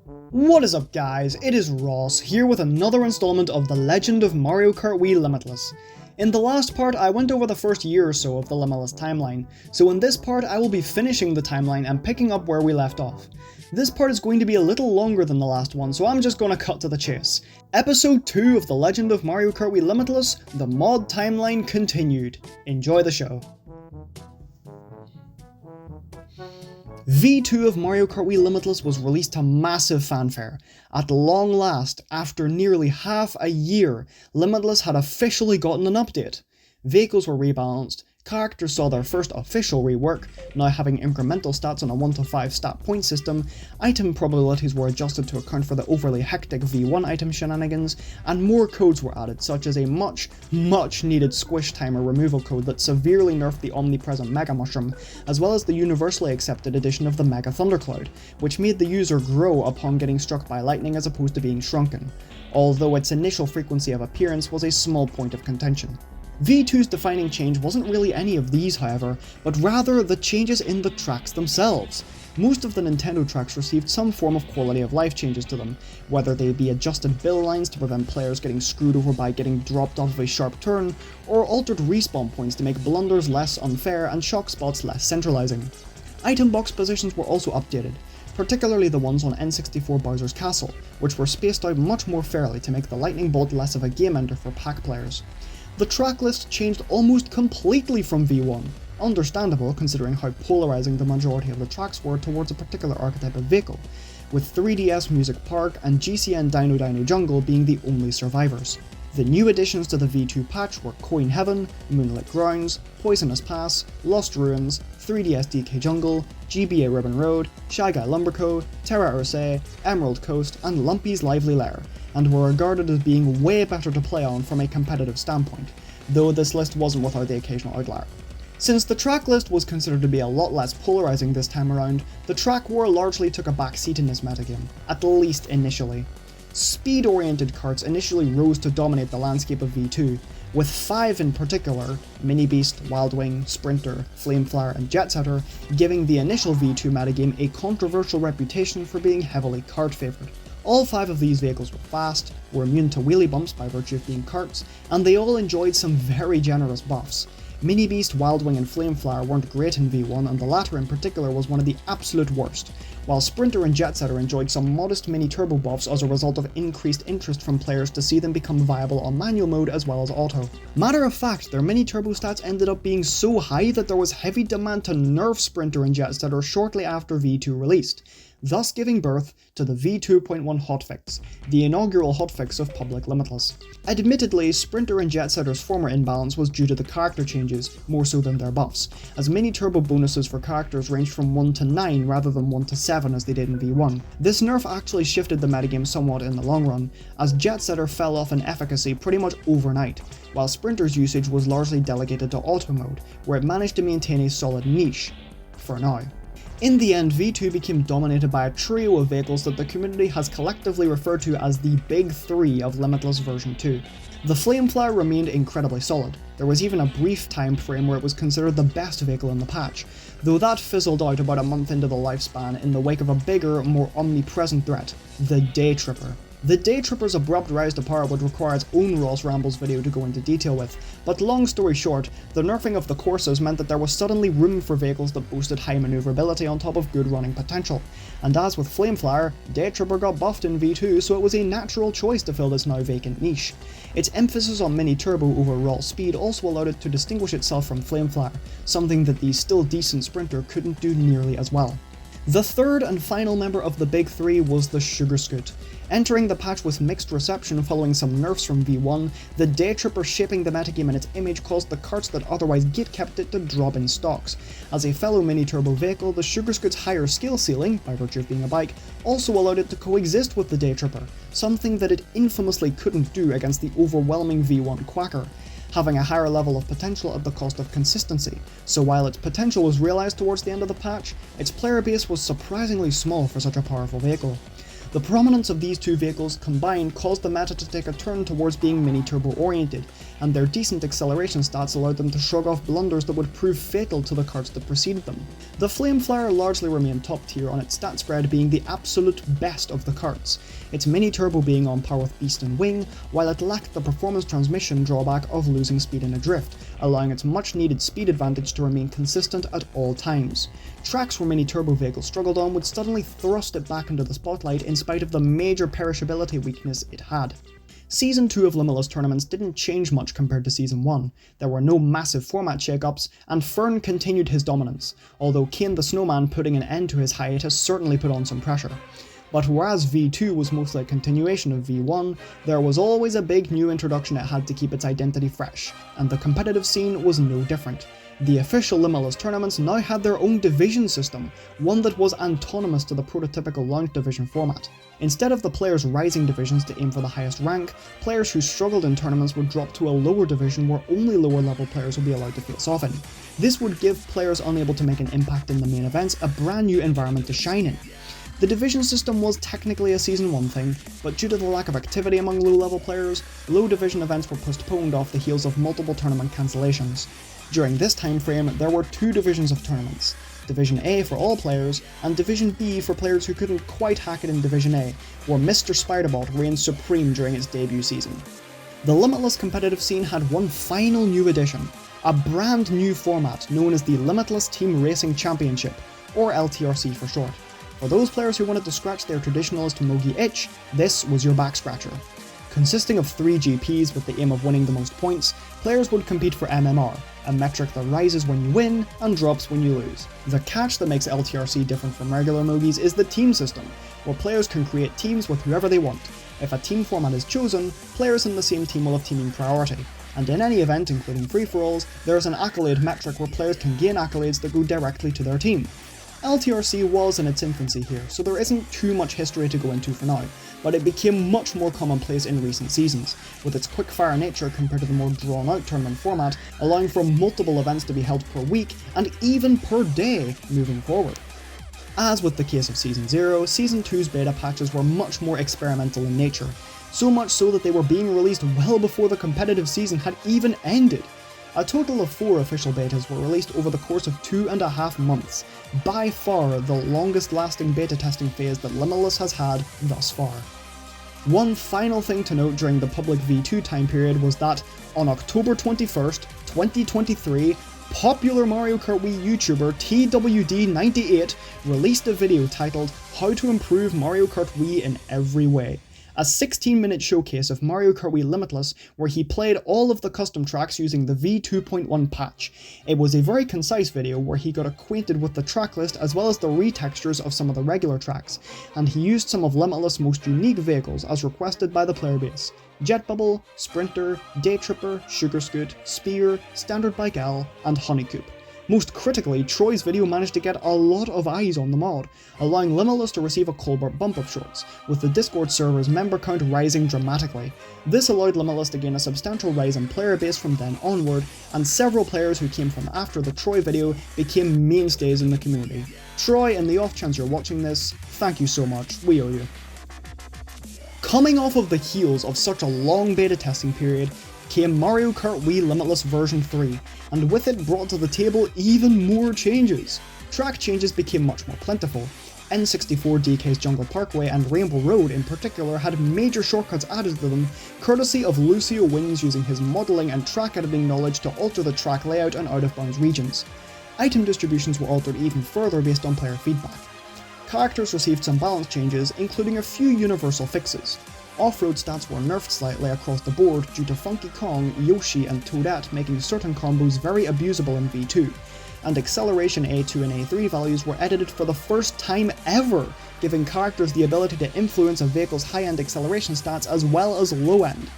What is up guys, it is Ross, here with another installment of The Legend of Mario Kart Wii Limitless. In the last part, I went over the first year or so of the Limitless timeline, so in this part I will be finishing the timeline and picking up where we left off. This part is going to be a little longer than the last one, so I'm just gonna cut to the chase. Episode 2 of The Legend of Mario Kart Wii Limitless, the mod timeline continued. Enjoy the show. V2 of Mario Kart Wii Limitless was released to massive fanfare. At long last, after nearly half a year, Limitless had officially gotten an update. Vehicles were rebalanced, characters saw their first official rework, now having incremental stats on a 1 to 5 stat point system, item probabilities were adjusted to account for the overly hectic V1 item shenanigans, and more codes were added, such as a much needed squish timer removal code that severely nerfed the omnipresent Mega Mushroom, as well as the universally accepted edition of the Mega Thundercloud, which made the user grow upon getting struck by lightning as opposed to being shrunken, although its initial frequency of appearance was a small point of contention. V2's defining change wasn't really any of these, however, but rather the changes in the tracks themselves. Most of the Nintendo tracks received some form of quality of life changes to them, whether they be adjusted bill lines to prevent players getting screwed over by getting dropped off of a sharp turn, or altered respawn points to make blunders less unfair and shock spots less centralizing. Item box positions were also updated, particularly the ones on N64 Bowser's Castle, which were spaced out much more fairly to make the lightning bolt less of a game ender for pack players. The track list changed almost completely from V1, understandable considering how polarizing the majority of the tracks were towards a particular archetype of vehicle, with 3DS Music Park and GCN Dino Dino Jungle being the only survivors. The new additions to the V2 patch were Coin Heaven, Moonlit Grounds, Poisonous Pass, Lost Ruins, 3DS DK Jungle, GBA Ribbon Road, Shy Guy Lumberco, Terra Ursay, Emerald Coast, and Lumpy's Lively Lair, and were regarded as being way better to play on from a competitive standpoint, though this list wasn't without the occasional outlier. Since the track list was considered to be a lot less polarizing this time around, the track war largely took a back seat in this metagame, at least initially. Speed-oriented karts initially rose to dominate the landscape of V2, with 5 in particular, Mini Beast, Wild Wing, Sprinter, Flameflower, and Jet Setter, giving the initial V2 metagame a controversial reputation for being heavily kart favoured. All 5 of these vehicles were fast, were immune to wheelie bumps by virtue of being karts, and they all enjoyed some very generous buffs. Mini Beast, Wild Wing, and Flameflower weren't great in V1, and the latter in particular was one of the absolute worst, while Sprinter and Jet Setter enjoyed some modest mini turbo buffs as a result of increased interest from players to see them become viable on manual mode as well as auto. Matter of fact, their mini turbo stats ended up being so high that there was heavy demand to nerf Sprinter and Jet Setter shortly after V2 released, thus giving birth to the V2.1 hotfix, the inaugural hotfix of public Limitless. Admittedly, Sprinter and Jet Setter's former imbalance was due to the character changes, more so than their buffs, as mini turbo bonuses for characters ranged from 1 to 9 rather than 1 to 7 as they did in V1. This nerf actually shifted the metagame somewhat in the long run, as Jet Setter fell off in efficacy pretty much overnight, while Sprinter's usage was largely delegated to auto mode, where it managed to maintain a solid niche, for now. In the end, V2 became dominated by a trio of vehicles that the community has collectively referred to as the Big 3 of Limitless version 2. The Flameflower remained incredibly solid. There was even a brief time frame where it was considered the best vehicle in the patch, though that fizzled out about a month into the lifespan in the wake of a bigger, more omnipresent threat, the Day Tripper. The Day Tripper's abrupt rise to power would require its own Ross Rambles video to go into detail with, but long story short, the nerfing of the courses meant that there was suddenly room for vehicles that boasted high maneuverability on top of good running potential, and as with Flameflower, Day Tripper got buffed in V2, so it was a natural choice to fill this now vacant niche. Its emphasis on mini turbo over raw speed also allowed it to distinguish itself from Flameflower, something that the still decent Sprinter couldn't do nearly as well. The third and final member of the Big 3 was the Sugar Scoot. Entering the patch with mixed reception following some nerfs from V1, the Day Tripper shaping the metagame in its image caused the karts that otherwise gate-kept it to drop in stocks. As a fellow mini-turbo vehicle, the Sugar Scoot's higher skill ceiling, by virtue of being a bike, also allowed it to coexist with the Day Tripper, something that it infamously couldn't do against the overwhelming V1 Quacker, having a higher level of potential at the cost of consistency, so while its potential was realised towards the end of the patch, its player base was surprisingly small for such a powerful vehicle. The prominence of these two vehicles combined caused the meta to take a turn towards being mini-turbo oriented, and their decent acceleration stats allowed them to shrug off blunders that would prove fatal to the karts that preceded them. The Flameflyer largely remained top tier, on its stat spread being the absolute best of the karts, its mini-turbo being on par with Beast and Wing, while it lacked the performance transmission drawback of losing speed in a drift, allowing its much needed speed advantage to remain consistent at all times. Tracks where mini-turbo vehicles struggled on would suddenly thrust it back into the spotlight in spite of the major perishability weakness it had. Season 2 of Limitless tournaments didn't change much compared to Season 1, there were no massive format shakeups, and Fern continued his dominance, although Kane the Snowman putting an end to his hiatus certainly put on some pressure. But whereas V2 was mostly a continuation of V1, there was always a big new introduction it had to keep its identity fresh, and the competitive scene was no different. The official Limitless tournaments now had their own division system, one that was antonymous to the prototypical launch division format. Instead of the players' rising divisions to aim for the highest rank, players who struggled in tournaments would drop to a lower division where only lower level players would be allowed to face off in. This would give players unable to make an impact in the main events a brand new environment to shine in. The division system was technically a Season 1 thing, but due to the lack of activity among low-level players, low division events were postponed off the heels of multiple tournament cancellations. During this time frame, there were two divisions of tournaments, Division A for all players, and Division B for players who couldn't quite hack it in Division A, where Mr. Spiderbot reigned supreme during its debut season. The Limitless competitive scene had one final new addition, a brand new format known as the Limitless Team Racing Championship, or LTRC for short. For those players who wanted to scratch their traditionalist Mogi itch, this was your back scratcher. Consisting of 3 GPs with the aim of winning the most points, players would compete for MMR, a metric that rises when you win and drops when you lose. The catch that makes LTRC different from regular Mogis is the team system, where players can create teams with whoever they want. If a team format is chosen, players in the same team will have teaming priority, and in any event, including free-for-alls, there is an accolade metric where players can gain accolades that go directly to their team. LTRC was in its infancy here, so there isn't too much history to go into for now, but it became much more commonplace in recent seasons, with its quick-fire nature compared to the more drawn-out tournament format, allowing for multiple events to be held per week, and even per day moving forward. As with the case of Season 0, Season 2's beta patches were much more experimental in nature, so much so that they were being released well before the competitive season had even ended. A total of 4 official betas were released over the course of 2.5 months, by far the longest lasting beta testing phase that Limitless has had thus far. One final thing to note during the public V2 time period was that, on October 21st, 2023, popular Mario Kart Wii YouTuber TWD98 released a video titled How to Improve Mario Kart Wii in Every Way, a 16-minute showcase of Mario Kart Wii Limitless where he played all of the custom tracks using the V2.1 patch. It was a very concise video where he got acquainted with the track list as well as the retextures of some of the regular tracks, and he used some of Limitless' most unique vehicles as requested by the player base: Jet Bubble, Sprinter, Day Tripper, Sugar Scoot, Spear, Standard Bike L, and Honeycoop. Most critically, Troy's video managed to get a lot of eyes on the mod, allowing Limitless to receive a Colbert bump of sorts, with the Discord server's member count rising dramatically. This allowed Limitless to gain a substantial rise in player base from then onward, and several players who came from after the Troy video became mainstays in the community. Troy, in the off chance you're watching this, thank you so much, we owe you. Coming off of the heels of such a long beta testing period, came Mario Kart Wii Limitless version 3, and with it brought to the table even more changes. Track changes became much more plentiful. N64 DK's Jungle Parkway and Rainbow Road in particular had major shortcuts added to them, courtesy of Lucio Wings using his modelling and track editing knowledge to alter the track layout and out-of-bounds regions. Item distributions were altered even further based on player feedback. Characters received some balance changes, including a few universal fixes. Off-road stats were nerfed slightly across the board due to Funky Kong, Yoshi and Toadette making certain combos very abusable in V2, and acceleration A2 and A3 values were edited for the first time ever, giving characters the ability to influence a vehicle's high-end acceleration stats as well as low-end.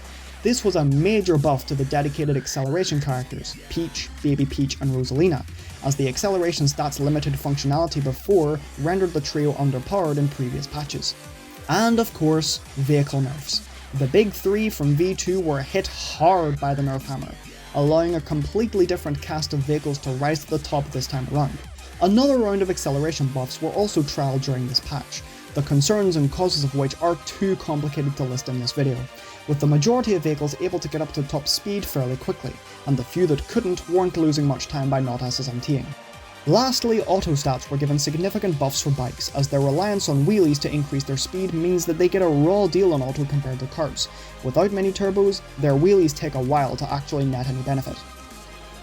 This was a major buff to the dedicated acceleration characters, Peach, Baby Peach and Rosalina, as the acceleration stats limited functionality before rendered the trio underpowered in previous patches. And of course, vehicle nerfs. The big 3 from V2 were hit hard by the nerf hammer, allowing a completely different cast of vehicles to rise to the top this time around. Another round of acceleration buffs were also trialled during this patch. the concerns and causes of which are too complicated to list in this video, with the majority of vehicles able to get up to top speed fairly quickly, and the few that couldn't weren't losing much time by not SSMTing. Lastly, auto stats were given significant buffs for bikes, as their reliance on wheelies to increase their speed means that they get a raw deal on auto compared to karts. Without many turbos, their wheelies take a while to actually net any benefit.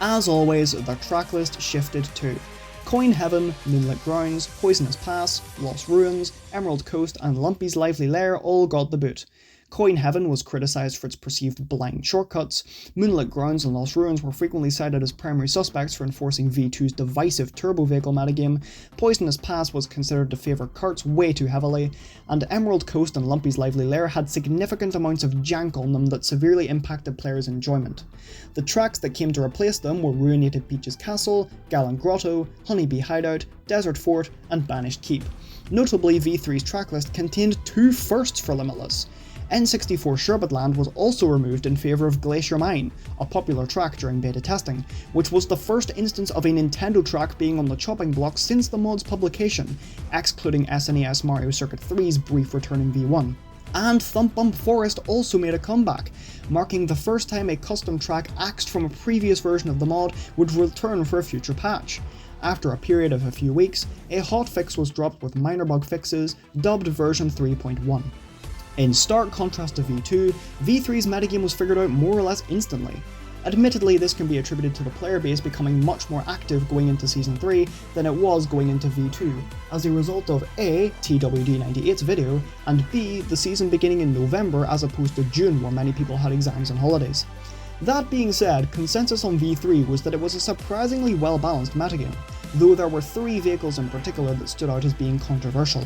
As always, the track list shifted too. Coin Heaven, Moonlit Grounds, Poisonous Pass, Lost Ruins, Emerald Coast, and Lumpy's Lively Lair all got the boot. Coin Heaven was criticised for its perceived blind shortcuts, Moonlit Grounds and Lost Ruins were frequently cited as primary suspects for enforcing V2's divisive turbo vehicle metagame, Poisonous Pass was considered to favour karts way too heavily, and Emerald Coast and Lumpy's Lively Lair had significant amounts of jank on them that severely impacted players' enjoyment. The tracks that came to replace them were Ruinated Peach's Castle, Gallant Grotto, Honeybee Hideout, Desert Fort, and Banished Keep. Notably, V3's tracklist contained 2 firsts for Limitless. N64 Sherbetland was also removed in favour of Glacier Mine, a popular track during beta testing, which was the first instance of a Nintendo track being on the chopping block since the mod's publication, excluding SNES Mario Circuit 3's brief return in V1. And Thump Bump Forest also made a comeback, marking the first time a custom track axed from a previous version of the mod would return for a future patch. After a period of a few weeks, a hotfix was dropped with minor bug fixes, dubbed version 3.1. In stark contrast to V2, V3's metagame was figured out more or less instantly. Admittedly, this can be attributed to the player base becoming much more active going into Season 3 than it was going into V2, as a result of A, TWD98's video, and B, the season beginning in November as opposed to June where many people had exams and holidays. That being said, consensus on V3 was that it was a surprisingly well-balanced metagame, though there were 3 vehicles in particular that stood out as being controversial.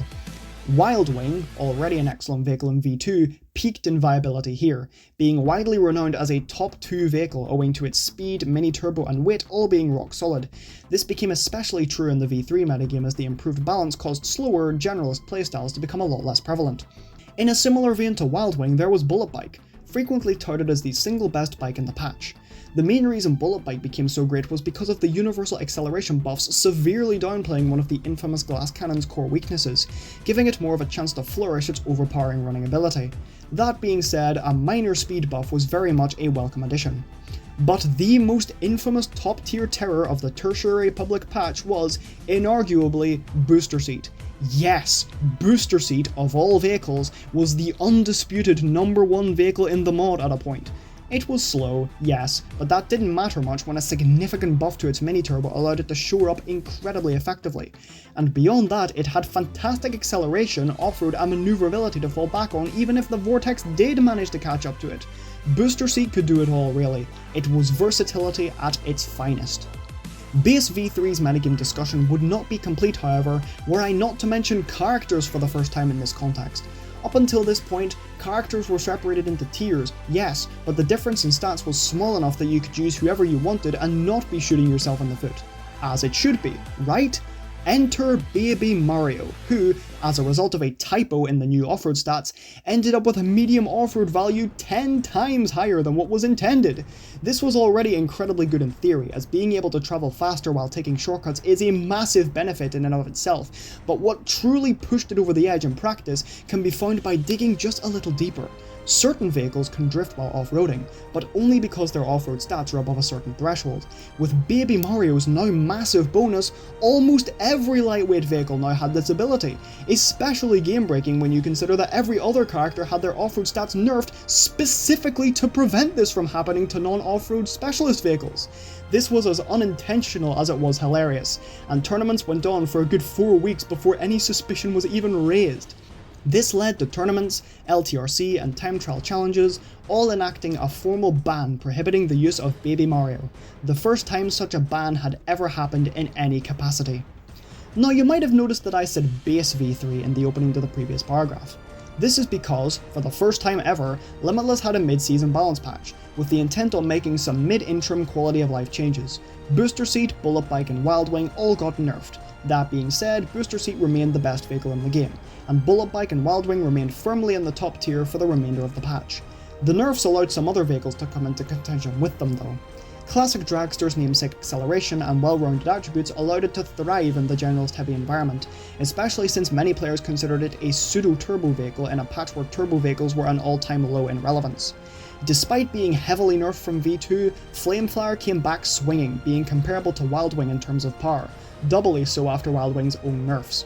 Wild Wing, already an excellent vehicle in V2, peaked in viability here, being widely renowned as a top 2 vehicle owing to its speed, mini-turbo and weight all being rock solid. This became especially true in the V3 metagame as the improved balance caused slower, generalist playstyles to become a lot less prevalent. In a similar vein to Wild Wing, there was Bullet Bike, frequently touted as the single best bike in the patch. The main reason Bullet Bike became so great was because of the universal acceleration buffs severely downplaying one of the infamous Glass Cannon's core weaknesses, giving it more of a chance to flourish its overpowering running ability. That being said, a minor speed buff was very much a welcome addition. But the most infamous top-tier terror of the tertiary public patch was, inarguably, Booster Seat. Yes, Booster Seat, of all vehicles, was the undisputed #1 vehicle in the mod at a point. It was slow, yes, but that didn't matter much when a significant buff to its mini-turbo allowed it to shore up incredibly effectively. And beyond that, it had fantastic acceleration, off-road and manoeuvrability to fall back on even if the Vortex did manage to catch up to it. Booster Seat could do it all, really. It was versatility at its finest. Base V3's metagame discussion would not be complete, however, were I not to mention characters for the first time in this context. Up until this point, characters were separated into tiers, yes, but the difference in stats was small enough that you could use whoever you wanted and not be shooting yourself in the foot. As it should be, right? Enter Baby Mario, who, as a result of a typo in the new off-road stats, ended up with a medium off-road value 10 times higher than what was intended. This was already incredibly good in theory, as being able to travel faster while taking shortcuts is a massive benefit in and of itself, but what truly pushed it over the edge in practice can be found by digging just a little deeper. Certain vehicles can drift while off-roading, but only because their off-road stats are above a certain threshold. With Baby Mario's now massive bonus, almost every lightweight vehicle now had this ability, especially game-breaking when you consider that every other character had their off-road stats nerfed specifically to prevent this from happening to non-off-road specialist vehicles. This was as unintentional as it was hilarious, and tournaments went on for a good 4 weeks before any suspicion was even raised. This led to tournaments, LTRC and time trial challenges, all enacting a formal ban prohibiting the use of Baby Mario, the first time such a ban had ever happened in any capacity. Now you might have noticed that I said base V3 in the opening to the previous paragraph. This is because, for the first time ever, Limitless had a mid-season balance patch, with the intent on making some mid-interim quality of life changes. Booster Seat, Bullet Bike and Wild Wing all got nerfed. That being said, Booster Seat remained the best vehicle in the game, and Bullet Bike and Wild Wing remained firmly in the top tier for the remainder of the patch. The nerfs allowed some other vehicles to come into contention with them though. Classic Dragster's namesake acceleration and well-rounded attributes allowed it to thrive in the generalist-heavy environment, especially since many players considered it a pseudo-turbo vehicle in a patch where turbo vehicles were an all-time low in relevance. Despite being heavily nerfed from V2, Flameflyer came back swinging, being comparable to Wildwing in terms of power, doubly so after Wildwing's own nerfs.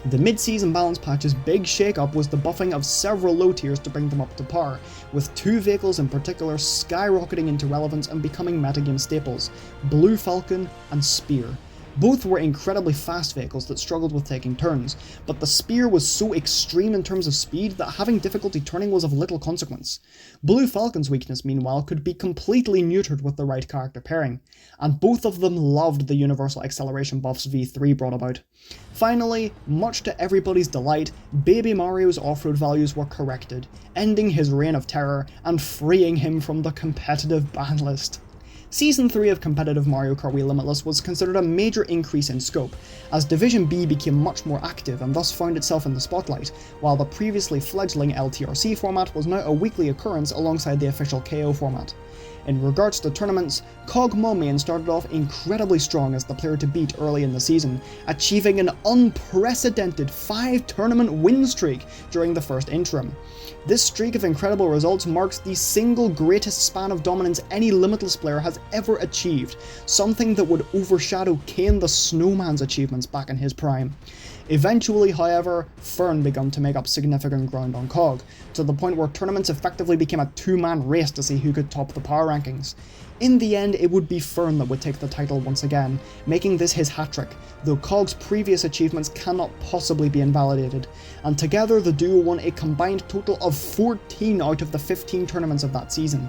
The mid-season balance patch's big shake-up was the buffing of several low tiers to bring them up to par, with two vehicles in particular skyrocketing into relevance and becoming metagame staples, Blue Falcon and Spear. Both were incredibly fast vehicles that struggled with taking turns, but the Spear was so extreme in terms of speed that having difficulty turning was of little consequence. Blue Falcon's weakness, meanwhile, could be completely neutered with the right character pairing, and both of them loved the universal acceleration buffs V3 brought about. Finally, much to everybody's delight, Baby Mario's off-road values were corrected, ending his reign of terror and freeing him from the competitive ban list. Season 3 of competitive Mario Kart Wii Limitless was considered a major increase in scope, as Division B became much more active and thus found itself in the spotlight, while the previously fledgling LTRC format was now a weekly occurrence alongside the official KO format. In regards to tournaments, Cogmomien started off incredibly strong as the player to beat early in the season, achieving an unprecedented 5-tournament win streak during the first interim. This streak of incredible results marks the single greatest span of dominance any Limitless player has ever achieved, something that would overshadow Kane the Snowman's achievements back in his prime. Eventually, however, Fern began to make up significant ground on Cog, to the point where tournaments effectively became a two-man race to see who could top the power rankings. In the end, it would be Fern that would take the title once again, making this his hat-trick, though Cog's previous achievements cannot possibly be invalidated, and together the duo won a combined total of 14 out of the 15 tournaments of that season.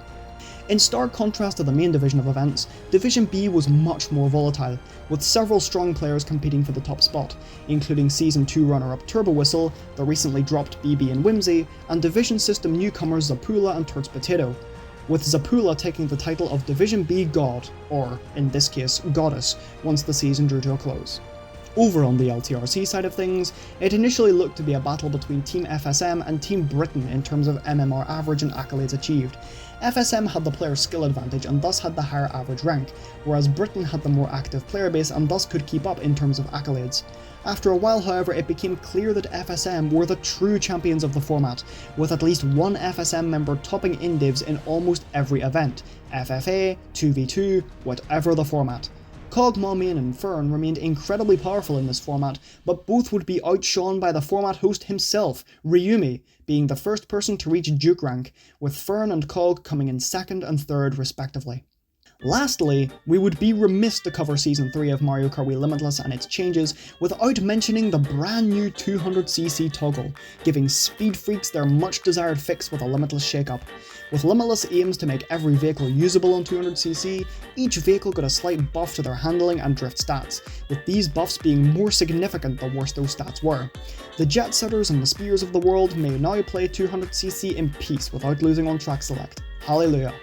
In stark contrast to the main division of events, Division B was much more volatile, with several strong players competing for the top spot, including Season 2 runner-up Turbo Whistle, the recently dropped BB and Whimsy, and Division System newcomers Zapula and Turt's Potato, with Zapula taking the title of Division B God, or, in this case, Goddess, once the season drew to a close. Over on the LTRC side of things, it initially looked to be a battle between Team FSM and Team Britain in terms of MMR average and accolades achieved. FSM had the player skill advantage and thus had the higher average rank, whereas Britain had the more active player base and thus could keep up in terms of accolades. After a while, however, it became clear that FSM were the true champions of the format, with at least one FSM member topping indivs in almost every event, FFA, 2v2, whatever the format. Cogmomien and Fern remained incredibly powerful in this format, but both would be outshone by the format host himself, Ryumi, being the first person to reach Duke rank, with Fern and Cog coming in second and third respectively. Lastly, we would be remiss to cover Season 3 of Mario Kart Wii Limitless and its changes without mentioning the brand new 200cc toggle, giving speed freaks their much desired fix with a Limitless shakeup. With Limitless aims to make every vehicle usable on 200cc, each vehicle got a slight buff to their handling and drift stats, with these buffs being more significant the worse those stats were. The Jet Setters and the Spears of the world may now play 200cc in peace without losing on track select. Hallelujah.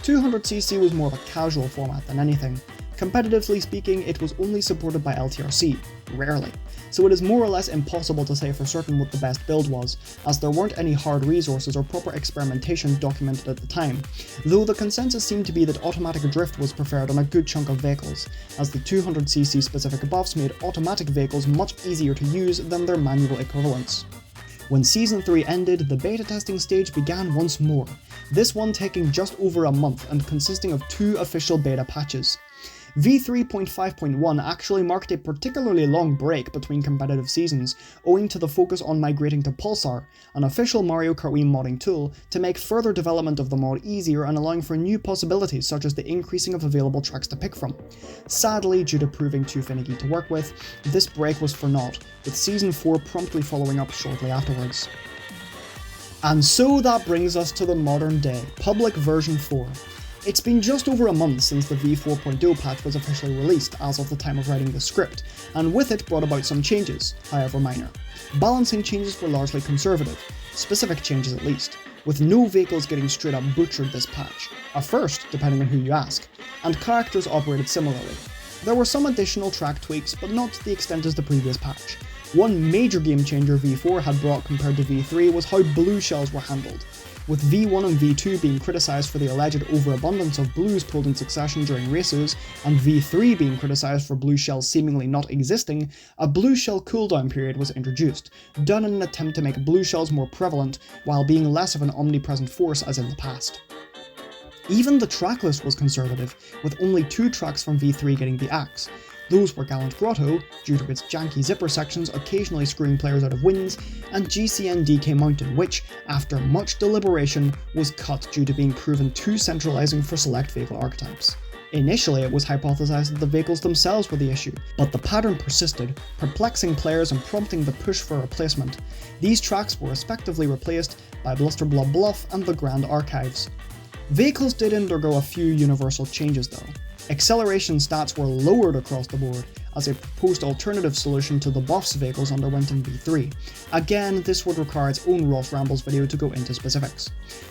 200cc was more of a casual format than anything. Competitively speaking, it was only supported by LTRC, rarely, so it is more or less impossible to say for certain what the best build was, as there weren't any hard resources or proper experimentation documented at the time, though the consensus seemed to be that automatic drift was preferred on a good chunk of vehicles, as the 200cc specific buffs made automatic vehicles much easier to use than their manual equivalents. When Season 3 ended, the beta testing stage began once more, this one taking just over a month and consisting of 2 official beta patches. V3.5.1 actually marked a particularly long break between competitive seasons, owing to the focus on migrating to Pulsar, an official Mario Kart Wii modding tool, to make further development of the mod easier and allowing for new possibilities such as the increasing of available tracks to pick from. Sadly, due to proving too finicky to work with, this break was for naught, with Season 4 promptly following up shortly afterwards. And so that brings us to the modern day, public version 4. It's been just over a month since the V4.0 patch was officially released as of the time of writing the script, and with it brought about some changes, however minor. Balancing changes were largely conservative, specific changes at least, with no vehicles getting straight up butchered this patch, a first depending on who you ask, and characters operated similarly. There were some additional track tweaks, but not to the extent as the previous patch. One major game changer V4 had brought compared to V3 was how blue shells were handled. with V1 and V2 being criticised for the alleged overabundance of blues pulled in succession during races, and V3 being criticised for blue shells seemingly not existing, a blue shell cooldown period was introduced, done in an attempt to make blue shells more prevalent while being less of an omnipresent force as in the past. Even the track list was conservative, with only 2 tracks from V3 getting the axe. Those were Gallant Grotto, due to its janky zipper sections occasionally screwing players out of wins, and GCN DK Mountain, which, after much deliberation, was cut due to being proven too centralizing for select vehicle archetypes. Initially, it was hypothesized that the vehicles themselves were the issue, but the pattern persisted, perplexing players and prompting the push for replacement. These tracks were respectively replaced by Blusterblob Bluff and the Grand Archives. Vehicles did undergo a few universal changes though. Acceleration stats were lowered across the board, as a proposed alternative solution to the buffs vehicles underwent in V3. Again, this would require its own Ross Rambles video to go into specifics.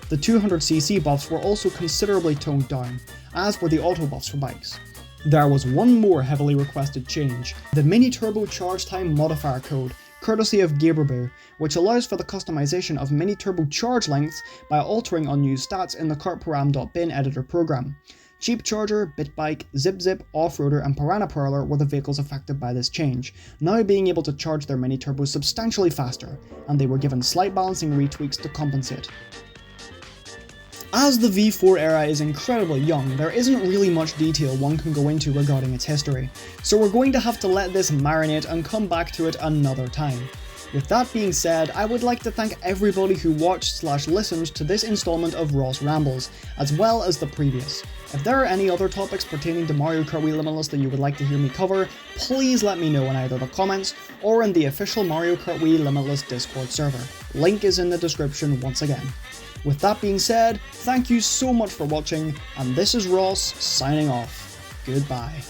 The 200cc buffs were also considerably toned down, as were the auto buffs for bikes. There was one more heavily requested change, the mini-turbo charge time modifier code, courtesy of Gaberbear, which allows for the customization of mini-turbo charge lengths by altering unused stats in the kartparam.bin editor program. Cheap Charger, Bitbike, ZipZip, Offroader and Piranha Prowler were the vehicles affected by this change, now being able to charge their mini-turbos substantially faster, and they were given slight balancing retweaks to compensate. As the V4 era is incredibly young, there isn't really much detail one can go into regarding its history, so we're going to have to let this marinate and come back to it another time. With that being said, I would like to thank everybody who watched/listened to this installment of Ross Rambles, as well as the previous. If there are any other topics pertaining to Mario Kart Wii Limitless that you would like to hear me cover, please let me know in either the comments or in the official Mario Kart Wii Limitless Discord server. Link is in the description once again. With that being said, thank you so much for watching, and this is Ross signing off. Goodbye.